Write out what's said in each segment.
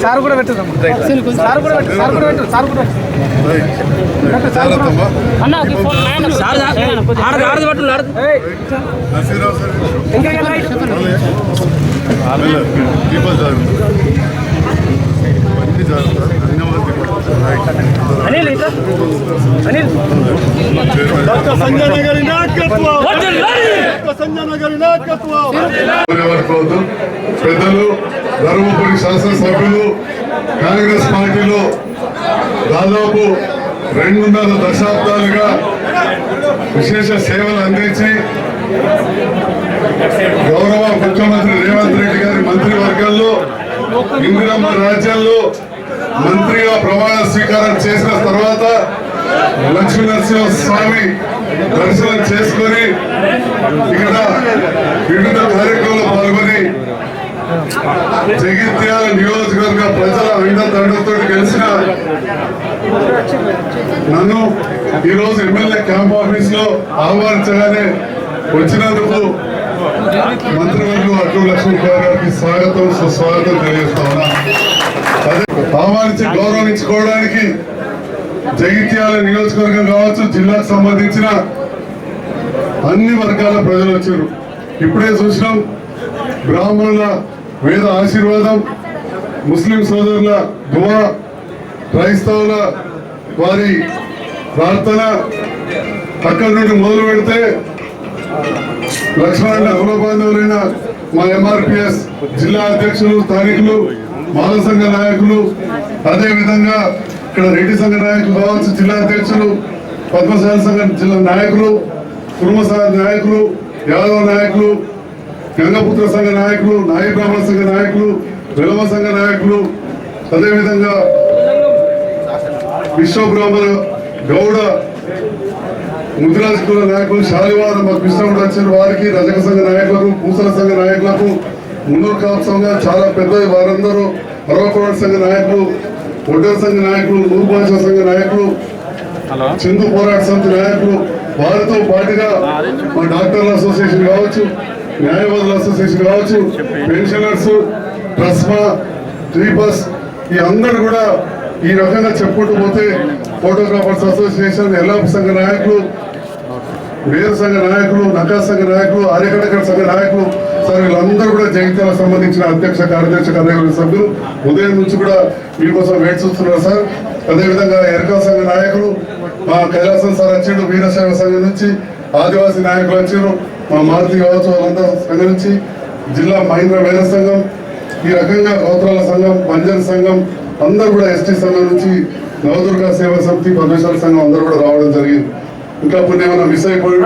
Sir కూడా పెట్టు sir కూడా పెట్టు సార్ కూడా పెట్టు సార్ కూడా పెద్దలు ధర్మపురి శాసనసభ్యులు కాంగ్రెస్ పార్టీలో దాదాపు 2.5 దశాబ్దాలుగా విశేష సేవలు అందించి గౌరవ ముఖ్యమంత్రి రేవంత్ రెడ్డి గారి మంత్రివర్గంలో ఇందిరమ్మ రాజ్యంలో మంత్రిగా ప్రమాణ స్వీకారం చేసిన తర్వాత లక్ష్మీనరసింహ స్వామి దర్శనం చేసుకొని ఇక్కడ వివిధ కార్యక్రమాలు పాల్గొని జగిత్యాల నియోజకవర్గ ప్రజల అండదండలతో గెలిచిన నన్ను ఈరోజు ఎమ్మెల్యే క్యాంప్ ఆఫీస్ లో ఆహ్వానించగానే వచ్చినందుకు మంత్రివర్గం అడ్డు లక్ష్మణ్ గారికి స్వాగతం సుస్వాగతం తెలియజేస్తా ఉన్నా. అదే ఆహ్వానించి గౌరవించుకోవడానికి జగిత్యాల నియోజకవర్గం కావచ్చు, జిల్లాకు సంబంధించిన అన్ని వర్గాల ప్రజలు వచ్చారు. ఇప్పుడే చూసినాం, బ్రాహ్మణుల వేద ఆశీర్వాదం, ముస్లిం సోదరుల దువా, క్రైస్తవుల వారి ప్రార్థన అక్కడి నుండి మొదలు పెడితే లక్ష్మణ కుల బాంధవులైన మా ఎంఆర్పిఎస్ జిల్లా అధ్యక్షులు, స్థానికులు, మాల సంఘ నాయకులు, అదేవిధంగా ఇక్కడ రెడ్డి సంఘ నాయకులు కావచ్చు, జిల్లా అధ్యక్షులు, పద్మశాల సంఘ జిల్లా నాయకులు, కుర్మ సంఘ నాయకులు, యాదవ నాయకులు, గంగపుత్ర సంఘ నాయకులు, నాయి బ్రాహ్మణ సంఘ నాయకులు, విలమ సంఘ నాయకులు, అదేవిధంగా విశ్వబ్రాహ్మణ గౌడ ముద్రాజ కుల నాయకులు, శాలివార మా కృష్ణుడు వచ్చారు, వారికి రజక సంఘ నాయకులకు, పూసల సంఘ నాయకులకు, మున్నూరు కాపు సంఘం చాలా పెద్ద వారందరూ, అరవకోడ సంఘ నాయకులు, ఒడ్డర సంఘ నాయకులు, నూరు భాష సంఘ నాయకులు, చిందు పోరాట సమితి నాయకులు, వారితో పాటుగా మా డాక్టర్ల అసోసియేషన్ కావచ్చు, న్యాయవాదుల అసోసియేషన్ కావచ్చు, పెన్షనర్స్, ట్రస్మా, ట్రీపస్, ఈ అందరు కూడా ఈ రకంగా చెప్పుకుంటూ పోతే ఫోటోగ్రాఫర్స్ అసోసియేషన్, ఎల్లాపి సంఘ నాయకులు, వేరు సంఘ నాయకులు, నకా సంఘ నాయకులు, ఆర్యకటకర సంఘ నాయకులు, సార్ వీళ్ళందరూ కూడా జగిత్యాలకు సంబంధించిన అధ్యక్ష, కార్యదర్శి, కార్యవర్గ సభ్యులు ఉదయం నుంచి కూడా మీకోసం వేచి చూస్తున్నారు సార్. అదేవిధంగా ఎరకా సంఘ నాయకులు, మా కైలాసం సార్ వచ్చాడు, వీరశైవ సంఘం నుంచి ఆదివాసీ నాయకులు వచ్చారు, మా మారుతి కావచ్చు, వాళ్ళంతా సంఘం నుంచి జిల్లా మహేంద్ర వేద సంఘం, ఈ రకంగా గోత్రాల సంఘం, పంజన్ సంఘం, అందరూ కూడా ఎస్టీ సంఘం నుంచి నవదుర్గా సేవా సమితి, పద్మశాల సంఘం అందరూ కూడా రావడం జరిగింది. ఇంకా కొన్ని ఏమైనా మిస్ అయిపోయి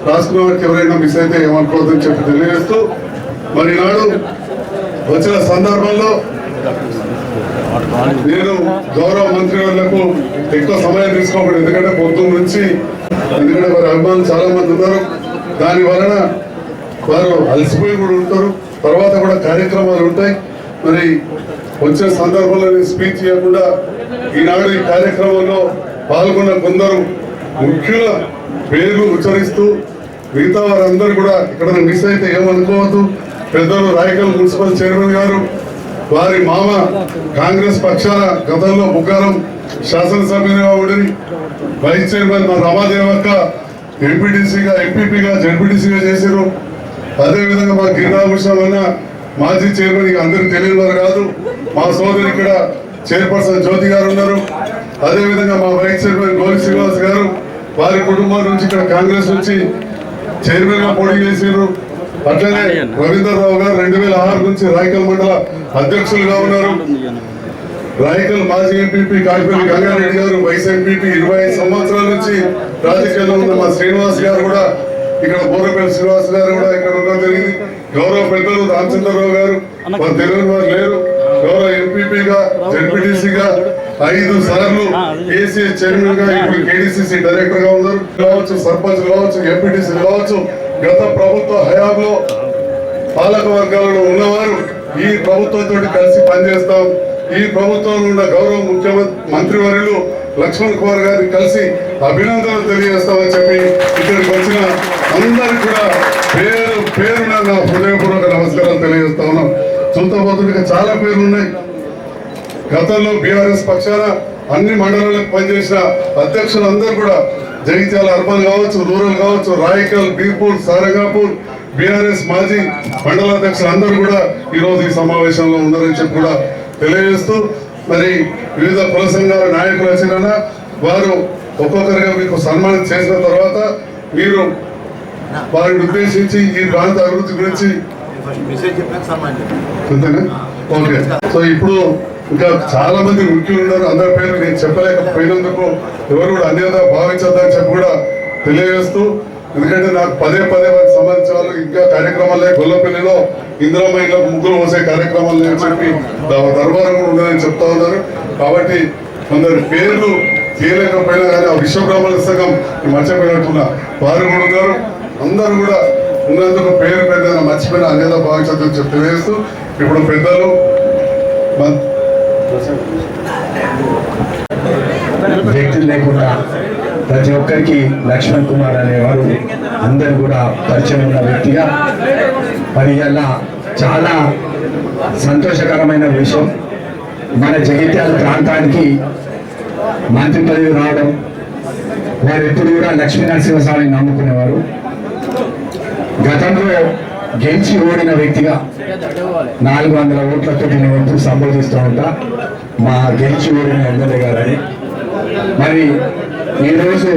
రాసుకున్న వారికి ఎవరైనా మిస్ అయితే ఏమనుకోవద్దని చెప్పి తెలియజేస్తూ, మరి ఈనాడు వచ్చిన సందర్భంలో నేను గౌరవ మంత్రి వాళ్లకు ఎక్కువ సమయం తీసుకోకూడదు, ఎందుకంటే పొద్దున్న నుంచి, ఎందుకంటే వారి అభిమానులు చాలా మంది ఉన్నారు, దాని వలన వారు అలసిపోయి కూడా ఉంటారు, తర్వాత కూడా కార్యక్రమాలు ఉంటాయి. మరి వచ్చే సందర్భంలో నేను స్పీచ్ చేయకుండా ఈనాడు ఈ కార్యక్రమంలో పాల్గొన్న కొందరు ముఖ్యుల పేర్లు ఉచ్చరిస్తూ, మిగతా వారందరూ కూడా ఇక్కడ మిస్ అయితే ఏమనుకోవద్దు. పెద్దలు రాయకల్ మున్సిపల్ చైర్మన్ గారు, వారి మామ కాంగ్రెస్ పక్షాన గతంలో బుకారం శాసనసభ్యునిగా ఉండి, వైస్ చైర్మన్ మా రమాదేవక్క ఎంపీటీసీగా, ఎంపీపీగా, జడ్పీటీసీగా చేశారు. అదేవిధంగా మా గిరిరాభూషణం అన్న మాజీ చైర్మన్, ఇక అందరికి తెలియని వారు కాదు, మా సోదరు ఇక్కడ చైర్పర్సన్ జ్యోతి గారు ఉన్నారు. అదేవిధంగా మా వైస్ చైర్మన్ గోలి శ్రీనివాస్ గారు, వారి కుటుంబం నుంచి ఇక్కడ కాంగ్రెస్ నుంచి చైర్మన్ గా పోటీ చేశారు. అట్లనే రవీంద్రరావు గారు 2006 నుంచి రాయకల్ మండల అధ్యక్షులుగా ఉన్నారు. రాయకల్ మాజీ ఎంపీపీ కాకిపల్లి గంగారెడ్డి గారు వైస్ ఎంపీపీ 25 సంవత్సరాల నుంచి రాజకీయాల్లో ఉన్న మా శ్రీనివాస్ గారు కూడా, ఇక్కడ బోరపల్లి శ్రీనివాస్ గారు కూడా ఇక్కడ ఉండడం జరిగింది. గౌరవ పెద్దలు రామచంద్రరావు గారు, వారు తెలియని వారు లేరు, గౌరవ ఎంపీపీగా, జడ్పీటీసీగా 5 సార్లు కేసీఎస్ చైర్మన్ గా, ఇప్పుడు కేడీసీసీ డైరెక్టర్ గా ఉన్నారు కావచ్చు, సర్పంచ్ కావచ్చు, ఎంపీటీసీ కావచ్చు. గత ప్రభుత్వ హయాంలో పాలక వర్గాలలో ఉన్నవారు ఈ ప్రభుత్వంతో కలిసి పనిచేస్తాం. ఈ ప్రభుత్వంలో ఉన్న గౌరవ మంత్రివర్యులు లక్ష్మణ్ కుమార్ గారిని కలిసి అభినందనలు తెలియజేస్తామని చెప్పి ఇక్కడికి వచ్చిన అందరికి కూడా పేరున నా హృదయపూర్వక నమస్కారాలు తెలియజేస్తా ఉన్నాం. చూడబోతున్న చాలా పేర్లు ఉన్నాయి. గతంలో బీఆర్ఎస్ పక్షాన అన్ని మండలాలకు పనిచేసిన అధ్యక్షులందరూ కూడా జగిత్యాల అర్బన్ కావచ్చు, రూరల్ కావచ్చు, రాయకల్, బీర్పూర్, సారంగాపూర్ బీఆర్ఎస్ మాజీ మండలాధ్యక్షులు అందరూ కూడా ఈరోజు ఈ సమావేశంలో ఉన్నారని చెప్పి కూడా తెలియజేస్తూ, మరి వివిధ కుల సంఘాల నాయకులు వచ్చిన వారు ఒక్కొక్కరిగా మీకు సన్మానం చేసిన తర్వాత మీరు వారిని ఉద్దేశించి ఈ ప్రాంత అభివృద్ధి గురించి ఓకే. సో ఇప్పుడు ఇంకా చాలా మంది ముఖ్యులు ఉన్నారు. అందరి పేర్లు నేను చెప్పలేకపోయినందుకు ఎవరు కూడా అన్యత భావించొద్దని చెప్పి కూడా తెలియజేస్తూ, ఎందుకంటే నాకు పదే వారికి సంబంధించిన వాళ్ళు ఇంకా కార్యక్రమాలే గొల్లపల్లిలో ఇందిరామహిళకు ముగ్గురు పోసే కార్యక్రమాలు అని చెప్పి దర్బారం కూడా ఉండదని చెప్తా ఉన్నారు. కాబట్టి కొందరు పేర్లు తీయలేకపోయినా కానీ ఆ విశ్వబ్రాహ్మణ సంఘం మర్చిపోయినట్టున్నా వారు కూడా ఉన్నారు. అందరూ కూడా ఉన్నందుకు పేరు పెద్ద మర్చిపోయిన అన్యత భావించొద్దని చెప్పి తెలియజేస్తూ, ఇప్పుడు పెద్దలు వ్యక్తులు లేకుండా ప్రతి ఒక్కరికి లక్ష్మణ్ కుమార్ అనేవారు అందరూ కూడా పరిచయం ఉన్న వ్యక్తిగా మరి ఇలా చాలా సంతోషకరమైన విషయం. మన జగిత్యాల ప్రాంతానికి మంత్రి పదవి రావడం, వారు ఎప్పుడు కూడా లక్ష్మీ నరసింహస్వామిని నమ్ముకునేవారు. గతంలో గెలిచి ఓడిన వ్యక్తిగా 400 ఓట్లతో నేను ఎప్పుడు సంబోధిస్తూ ఉంటా మా గెలిచి ఓడిన ఎమ్మెల్యే గారని. మరి ఈరోజు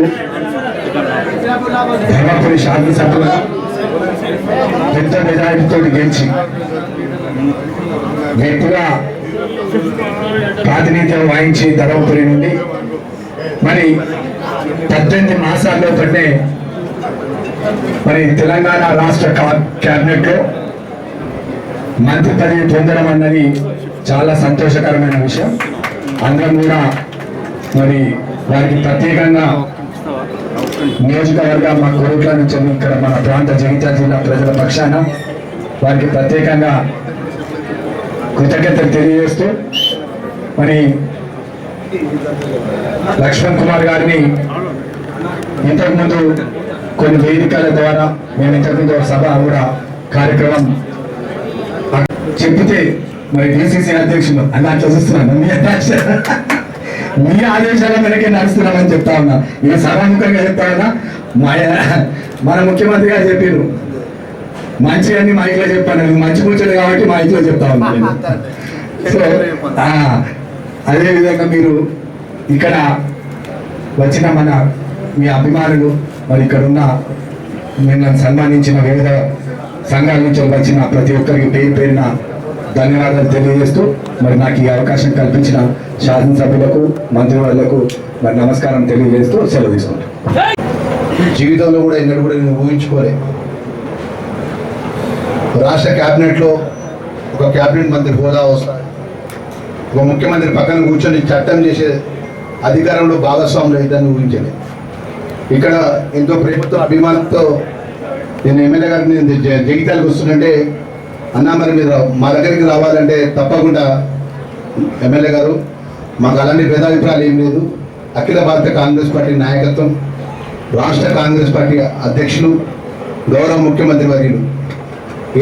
ధర్మపురి శాసనసభలో పెద్ద మెజారిటీతో గెలిచి వ్యక్తిగా ప్రాతినిధ్యం వహించి ధర్మపురి నుండి మరి 18 మాసాల్లో పట్టే మరి తెలంగాణ రాష్ట్ర క్యాబినెట్ లో మంత్రి పదవి పొందడం అన్నది చాలా సంతోషకరమైన విషయం. అందరం కూడా మరి వారికి ప్రత్యేకంగా నియోజకవర్గ మా కోరుట్ల నుంచి ఇక్కడ మన ప్రాంత జగిత్యాల జిల్లా ప్రజల పక్షాన వారికి ప్రత్యేకంగా కృతజ్ఞతలు తెలియజేస్తూ, మరి లక్ష్మణ్ కుమార్ గారిని ఇంతకుముందు కొన్ని వేదికల ద్వారా మేము ఇంతకుముందు సభ కూడా కార్యక్రమం చెప్తే మరి డిసిసి అధ్యక్షులు అలా చూస్తున్నాను మీ ఆదేశాల మేరకే నడుస్తున్నామని చెప్తా ఉన్నా. ఇది సభాముఖంగా చెప్తా ఉన్నా. మన ముఖ్యమంత్రి గారు చెప్పారు మంచి అన్ని మా ఇంట్లో చెప్పాను, మంచి కూర్చోడు కాబట్టి మా ఇంట్లో చెప్తా ఉన్నాను. సో అదేవిధంగా మీరు ఇక్కడ వచ్చిన మన మీ అభిమానులు మరి ఇక్కడ ఉన్న మిమ్మల్ని సన్మానించిన వివిధ సంఘాల నుంచి వచ్చిన ప్రతి ఒక్కరికి పేరున ధన్యవాదాలు తెలియజేస్తూ, మరి నాకు ఈ అవకాశం కల్పించిన శాసనసభ్యులకు మంత్రివర్యులకు మరి నమస్కారం తెలియజేస్తూ సెలవు తీసుకుంటాను. జీవితంలో కూడా ఎన్నడూ కూడా నేను ఊహించుకోలే రాష్ట్ర క్యాబినెట్లో ఒక క్యాబినెట్ మంత్రి హోదా వస్తాడు, ఒక ముఖ్యమంత్రి పక్కన కూర్చొని చట్టం చేసే అధికారంలో భాగస్వాములు అవుతాన్ని ఊహించలే. ఇక్కడ ఎంతో ప్రేమతో అభిమానంతో నేను ఎమ్మెల్యే గారికి నేను జగిత్యాలకు వస్తుందంటే, అన్నా మరి మీరు మా దగ్గరికి రావాలంటే తప్పకుండా ఎమ్మెల్యే గారు మాకు అలాంటి భేదాభిప్రాయాలు ఏం లేదు. అఖిల భారత కాంగ్రెస్ పార్టీ నాయకత్వం, రాష్ట్ర కాంగ్రెస్ పార్టీ అధ్యక్షులు, గౌరవ ముఖ్యమంత్రి వర్యులు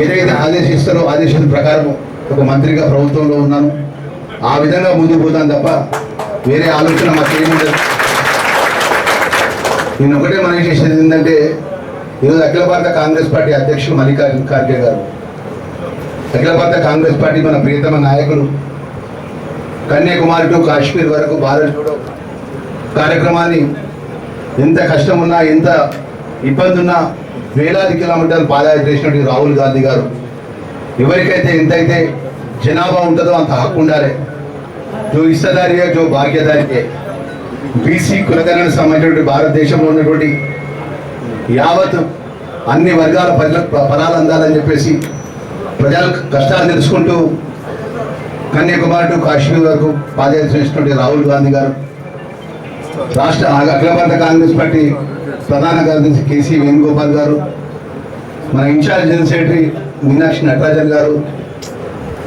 ఏదైతే ఆదేశిస్తారో ఆదేశం ప్రకారం ఒక మంత్రిగా ప్రభుత్వంలో ఉన్నాను. ఆ విధంగా ముందుకు పోతాను తప్ప వేరే ఆలోచన మాకేముండదు. నేను ఒకటే మనం చేసేది ఏంటంటే, ఈరోజు అఖిల భారత కాంగ్రెస్ పార్టీ అధ్యక్షులు మల్లికార్జున ఖార్గే గారు, అఖిల భారత కాంగ్రెస్ పార్టీ మన ప్రియతమ నాయకులు, కన్యాకుమారి టు కాశ్మీర్ వరకు భారత్ జోడో కార్యక్రమాన్ని ఎంత కష్టం ఉన్నా ఎంత ఇబ్బంది ఉన్నా వేలాది కిలోమీటర్లు పాదయాత్ర చేసినటువంటి రాహుల్ గాంధీ గారు, ఎవరికైతే ఎంతైతే జనాభా ఉంటుందో అంత హక్కు ఉండాలి. జో హిస్సాదారియే జో భాగ్యదారియే బీసీ కులగణకు సంబంధించినటువంటి భారతదేశంలో ఉన్నటువంటి యావత్ అన్ని వర్గాల ప్రజలకు ఫలాలు అందాలని చెప్పేసి ప్రజల కష్టాలు తెలుసుకుంటూ కన్యాకుమారి టు కాశ్మీర్ వరకు పాదయాత్ర చేసినటువంటి రాహుల్ గాంధీ గారు, రాష్ట్ర అఖిల భారత కాంగ్రెస్ పార్టీ ప్రధాన కార్యదర్శి కేసీ వేణుగోపాల్ గారు, మన incharge general secretary Meenakshi Natarajan గారు,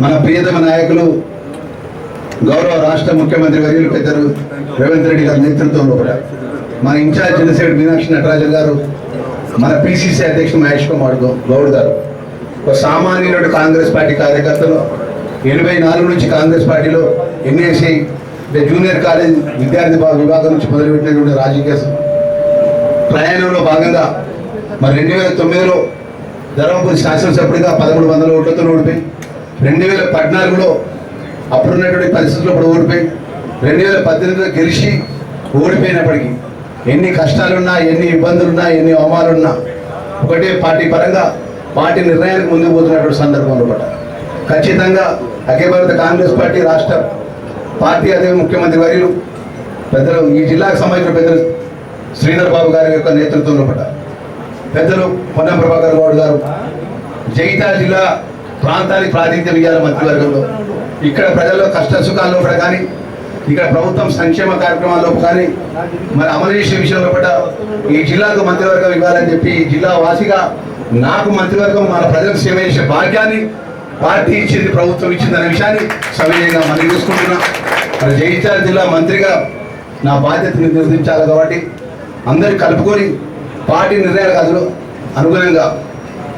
మన ప్రియతమ నాయకులు గౌరవ రాష్ట్ర ముఖ్యమంత్రి వర్యులు పెద్దలు రేవంత్ రెడ్డి గారి నేతృత్వంలో కూడా మన ఇన్ఛార్జ్ జనసేన మీనాక్షి నటరాజన్ గారు, మన పిసిసి అధ్యక్షుడు మహేష్ కుమార్ గౌడ్ గారు, ఒక సామాన్యుడు కాంగ్రెస్ పార్టీ కార్యకర్తలు 84 నుంచి కాంగ్రెస్ పార్టీలో ఎన్ఏసి జూనియర్ కాలేజ్ విద్యార్థి విభాగం నుంచి మొదలుపెట్టినటువంటి రాజకీయ ప్రయాణంలో భాగంగా మరి 2009లో ధర్మపురి శాసనసభ్యుడిగా 1100 ఓట్లతో ఓడిపోయి 2014లో అప్పుడున్నటువంటి పరిస్థితుల్లో ఇప్పుడు ఓడిపోయి 2018లో గెలిచి ఓడిపోయినప్పటికీ ఎన్ని కష్టాలున్నా, ఎన్ని ఇబ్బందులున్నా, ఎన్ని అవమానాలున్నా ఒకటే పార్టీ పరంగా పార్టీ నిర్ణయానికి ముందుకు పోతున్నటువంటి సందర్భంలో పట్ట ఖచ్చితంగా అఖిల భారత కాంగ్రెస్ పార్టీ రాష్ట్ర పార్టీ అదే ముఖ్యమంత్రి వర్యులు పెద్దలు ఈ జిల్లాకు సంబంధించిన పెద్దలు శ్రీధర్ బాబు గారి యొక్క నేతృత్వంలో పట్ట పెద్దలు పొన్నం ప్రభాకర్ గౌడ్ గారు జగిత్యాల జిల్లా ప్రాంతానికి ప్రాతినిధ్యం ఇవ్వాలి మంత్రివర్గంలో. ఇక్కడ ప్రజల్లో కష్ట సుఖాల్లో కూడా కానీ, ఇక్కడ ప్రభుత్వం సంక్షేమ కార్యక్రమాల్లో కానీ మరి అమలు చేసే విషయంలో కూడా ఈ జిల్లాకు మంత్రివర్గం ఇవ్వాలని చెప్పి జిల్లా వాసిగా నాకు మంత్రివర్గం మన ప్రజలకు సేవ చేసే భాగ్యాన్ని పార్టీ ఇచ్చింది, ప్రభుత్వం ఇచ్చింది అనే విషయాన్ని సవినయంగా మనం చూసుకుంటున్నాం. మరి జగిత్యాల జిల్లా మంత్రిగా నా బాధ్యతను నిర్వహించాలి కాబట్టి అందరినీ కలుపుకొని పార్టీ నిర్ణయాలకు అనుగుణంగా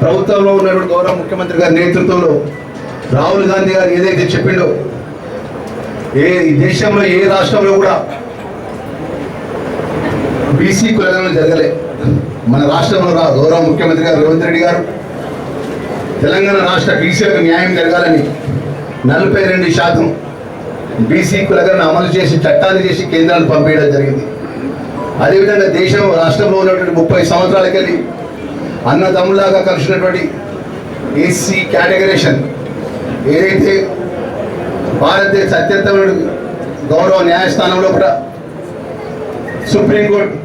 ప్రభుత్వంలో ఉన్నటువంటి గౌరవ ముఖ్యమంత్రి గారి నేతృత్వంలో రాహుల్ గాంధీ గారు ఏదైతే చెప్పిండో, ఈ దేశంలో ఏ రాష్ట్రంలో కూడా బీసీ కులగణన జరగలే. మన రాష్ట్రంలో గౌరవ ముఖ్యమంత్రి గారు రేవంత్ రెడ్డి గారు తెలంగాణ రాష్ట్ర బీసీలకు న్యాయం జరగాలని 42% బీసీ కులగణన అమలు చేసి చట్టాన్ని చేసి కేంద్రాన్ని పంపేయడం జరిగింది. అదేవిధంగా దేశం రాష్ట్రంలో ఉన్నటువంటి 30 సంవత్సరాలకి వెళ్ళి అన్నదమ్ములాగా కలిసినటువంటి ఎస్సీ కేటగరేషన్ ఏదైతే భారతదేశ అత్యుత్తమైన గౌరవ న్యాయస్థానంలో కూడా సుప్రీంకోర్టు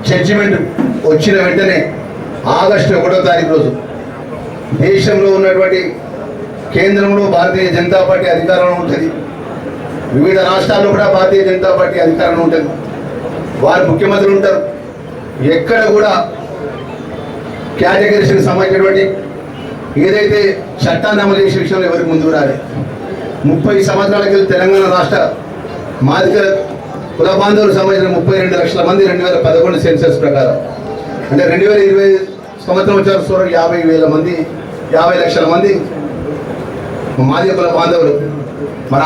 జడ్జిమెంట్ వచ్చిన వెంటనే ఆగస్టు 1వ తారీఖు రోజు దేశంలో ఉన్నటువంటి కేంద్రంలో భారతీయ జనతా పార్టీ అధికారంలో ఉంటుంది, వివిధ రాష్ట్రాల్లో కూడా భారతీయ జనతా పార్టీ అధికారంలో ఉంటుంది, వారు ముఖ్యమంత్రులు ఉంటారు. ఎక్కడ కూడా కేటగిరీస్కి సంబంధించినటువంటి ఏదైతే చట్టాన్ని అమలు చేసే విషయంలో ఎవరికి ముందుకు రాలేదు. 30 సంవత్సరాలకి తెలంగాణ రాష్ట్ర మాదిక కుల బాంధవులకు సంబంధించిన 32 లక్షల మంది 2011 సెన్సస్ ప్రకారం, అంటే 2020 సంవత్సరం వచ్చారు సుమారు 50 లక్షల మంది మాదిక కుల బాంధవులు. మరి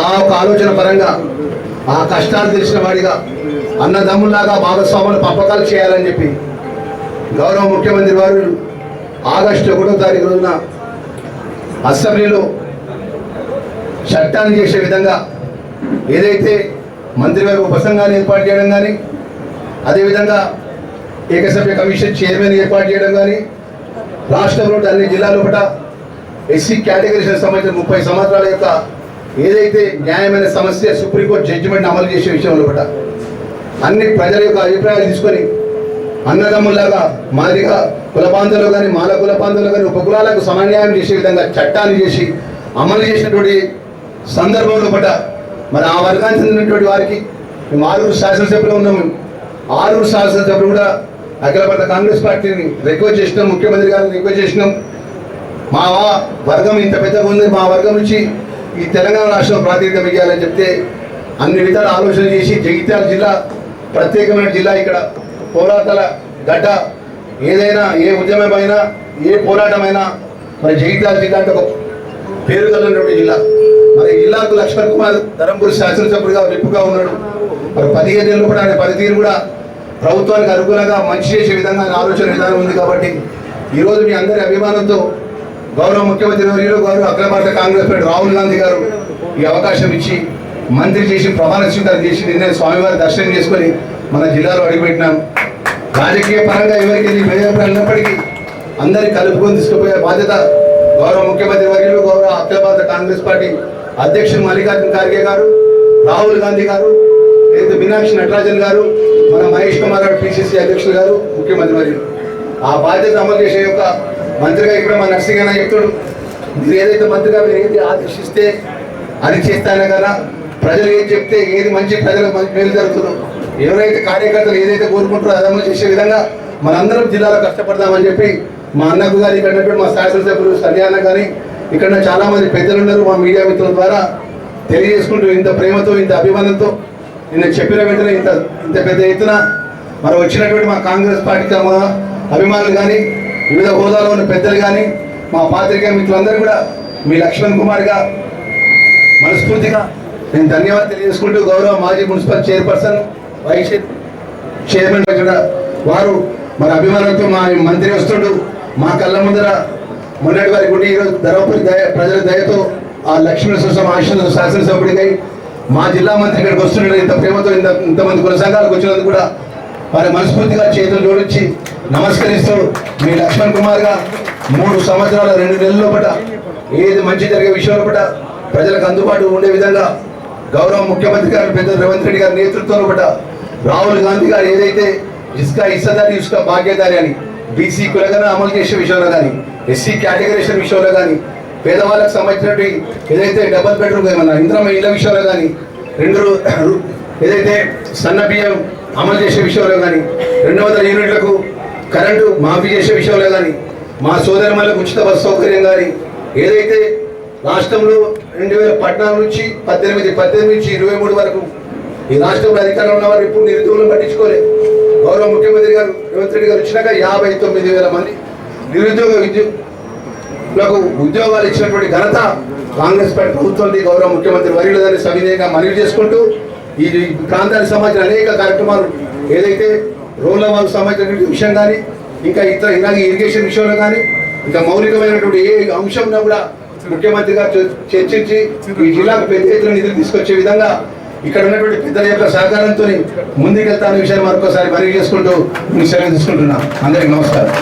ఆ ఒక ఆలోచన పరంగా ఆ కష్టాలు తెలిసిన వాడిగా అన్నదమ్ముల్లాగా భాగస్వాములు పంపకాలు చేయాలని చెప్పి గౌరవ ముఖ్యమంత్రి వారు ఆగస్టు 1వ తారీఖు రోజున అసెంబ్లీలో చట్టాన్ని చేసే విధంగా ఏదైతే మంత్రివర్గ ఉపసంఘాన్ని ఏర్పాటు చేయడం కానీ, అదేవిధంగా ఏకసభ్య కమిషన్ చైర్మన్ ఏర్పాటు చేయడం కానీ, రాష్ట్రంలో అన్ని జిల్లాల లోపల ఎస్సీ కేటగిరీకి సంబంధించిన 30 సంవత్సరాల యొక్క ఏదైతే న్యాయమైన సమస్య సుప్రీంకోర్టు జడ్జిమెంట్ అమలు చేసే విషయంలో కూడా అన్ని ప్రజల యొక్క అభిప్రాయాలు తీసుకొని అన్నదమ్ములాగా మాదిగా కుల బాంధవులు కానీ, మాల కుల బాంధవులు కానీ ఉపకులాలకు సమన్యాయం చేసే విధంగా చట్టాన్ని చేసి అమలు చేసినటువంటి సందర్భంలో పట్ల మరి ఆ వర్గానికి చెందినటువంటి వారికి మేము 6 శాసనసభ్యులు ఉన్నాము. 6 శాసనసభ్యులు కూడా అఖిల భారత కాంగ్రెస్ పార్టీని రిక్వెస్ట్ చేసినాం, ముఖ్యమంత్రి గారిని రిక్వెస్ట్ చేసినాం. మా వర్గం ఇంత పెద్దగా ఉంది, మా వర్గం నుంచి ఈ తెలంగాణ రాష్ట్రం ప్రాతినిధ్యం ఇవ్వాలని చెప్తే అన్ని విధాలు ఆలోచన చేసి జగిత్యాల జిల్లా ప్రత్యేకమైన జిల్లా, ఇక్కడ పోరాటాల గడ్డ, ఏదైనా ఏ ఉద్యమమైనా ఏ పోరాటమైనా మరి జగిత్యాల జిల్లా అంటే ఒక పేరు కలిగినటువంటి జిల్లా. మరి జిల్లాకు లక్ష్మణ్ కుమార్ ధర్మపురి శాసనసభ్యుడిగా విప్పుగా ఉన్నాడు. మరి 15 ఏళ్ళు కూడా ఆయన పనితీరు కూడా ప్రభుత్వానికి అనుకూలంగా మంచి చేసే విధంగా ఆలోచన విధానం ఉంది. కాబట్టి ఈరోజు మీ అందరి అభిమానంతో గౌరవ ముఖ్యమంత్రి వర్యులు గౌరవ అఖిల భారత కాంగ్రెస్ పార్టీ రాహుల్ గాంధీ గారు ఈ అవకాశం ఇచ్చి మంత్రి చేసి ప్రమాణ స్వీకారం చేసి నిన్న స్వామివారి దర్శనం చేసుకొని మన జిల్లాలో అడుగుపెట్టినాం. రాజకీయ పరంగా ఎవరికి భేదపడినప్పటికీ అందరినీ కలుపుకొని తీసుకుపోయే బాధ్యత గౌరవ ముఖ్యమంత్రి వర్యులు గౌరవ అఖిల భారత కాంగ్రెస్ పార్టీ అధ్యక్షుడు మల్లికార్జున ఖార్గే గారు, రాహుల్ గాంధీ గారు, లేదా మీనాక్షి నటరాజన్ గారు, మన మహేష్ కుమార్ గారు పిసిసి అధ్యక్షులు గారు, ముఖ్యమంత్రి వర్యులు ఆ బాధ్యత అమలు చేసే యొక్క మంత్రిగా ఇప్పుడు మన నర్సింగ్ చెప్తాడు. మీరు ఏదైతే మంత్రిగా మీరు ఏది ఆదేశిస్తే అది చేస్తానే కదా, ప్రజలు ఏది చెప్తే ఏది మంచి ప్రజలకు మంచి మేలు జరుగుతుందో, ఎవరైతే కార్యకర్తలు ఏదైతే కోరుకుంటారో అది అమలు చేసే విధంగా మనందరం జిల్లాలో కష్టపడదామని చెప్పి మా అన్నకు గారు ఇక్కడ మా శాసనసభ్యులు సంధ్యాన్న కానీ ఇక్కడ చాలా మంది పెద్దలు ఉన్నారు, మా మీడియా మిత్రుల ద్వారా తెలియజేసుకుంటూ ఇంత ప్రేమతో ఇంత అభిమానంతో నిన్న చెప్పిన వెంటనే ఇంత పెద్ద ఎత్తున మరి వచ్చినటువంటి మా కాంగ్రెస్ పార్టీకి మా అభిమానులు కానీ వివిధ హోదాలో ఉన్న పెద్దలు కానీ మా పాత్రికేయ మిత్రులందరూ కూడా మీ లక్ష్మణ్ కుమార్గా మనస్ఫూర్తిగా నేను ధన్యవాదాలు తెలియజేసుకుంటూ గౌరవ మాజీ మున్సిపల్ చైర్పర్సన్ వైస్ చైర్మన్ కూడా వారు మన అభిమానంతో మా మంత్రి వస్తుండు మా కళ్ళ ముందర మొన్నటి వారికి ఉండి ఈరోజు ధర్మపురి ప్రజల దయతో ఆ లక్ష్మీ సుసం ఆశీస్సులతో శాసనసభ్యుడికై మా జిల్లా మంత్రి ఇక్కడికి వస్తుండే ఇంత ప్రేమతో ఇంతమంది కుల సంఘాలకు వచ్చినందుకు కూడా వారి మనస్ఫూర్తిగా చేతులు జోడించి నమస్కరిస్తూ మీ లక్ష్మణ్ కుమార్గా 3 సంవత్సరాల 2 నెలల లోపల ఏది మంచి జరిగే విషయం లోపల ప్రజలకు అందుబాటు ఉండే విధంగా గౌరవ ముఖ్యమంత్రి గారు పెద్ద రేవంత్ రెడ్డి గారి నేతృత్వంలో పట్ల రాహుల్ గాంధీ గారు ఏదైతే ఇసుక ఇస్తదారి ఇసుక భాగ్యదారి అని బీసీ కులగన అమలు చేసే విషయంలో కానీ ఎస్సీ కేటగిరేషన్ విషయంలో కానీ పేదవాళ్ళకు సంబంధించినటువంటి ఏదైతే డబుల్ బెడ్రూమ్ ఏమన్నా ఇంద్రమ ఇళ్ల విషయంలో కానీ ఏదైతే సన్న బియ్యం అమలు చేసే విషయంలో కానీ 200 యూనిట్లకు కరెంటు మాఫీ చేసే విషయంలో కానీ మా సోదరులకు ఉచిత బస్సు సౌకర్యం కానీ ఏదైతే రాష్ట్రంలో 2014 నుంచి 18 నుంచి 23 వరకు ఈ రాష్ట్రంలో అధికారంలో ఉన్న వారు ఇప్పుడు నిరుద్యోగులను పట్టించుకోలేదు. గౌరవ ముఖ్యమంత్రి గారు రేవంత్ రెడ్డి గారు వచ్చినాక 59,000 మంది నిరుద్యోగులకు ఉద్యోగాలు ఇచ్చినటువంటి ఘనత కాంగ్రెస్ పార్టీ ప్రభుత్వం గౌరవ ముఖ్యమంత్రి వర్యులు దాన్ని సవినయంగా మనవి చేసుకుంటూ ఈ ప్రాంతానికి సంబంధించిన అనేక కార్యక్రమాలు ఏదైతే రోడ్ల వాళ్ళకు సంబంధించినటువంటి విషయం కానీ ఇంకా ఇలాగే ఇరిగేషన్ విషయంలో కానీ ఇంకా మౌలికమైనటువంటి ఏ అంశంలో కూడా ముఖ్యమంత్రి గారు చర్చించి ఈ జిల్లాకు పెద్ద ఎత్తున నిధులు తీసుకొచ్చే విధంగా ఇక్కడ ఉన్నటువంటి పెద్దల యొక్క సహకారంతో ముందుకెళ్తానే విషయాన్ని మరొకసారి మనవి చేసుకుంటూ మీ సెలవు తీసుకుంటున్నాం. అందరికీ నమస్కారం.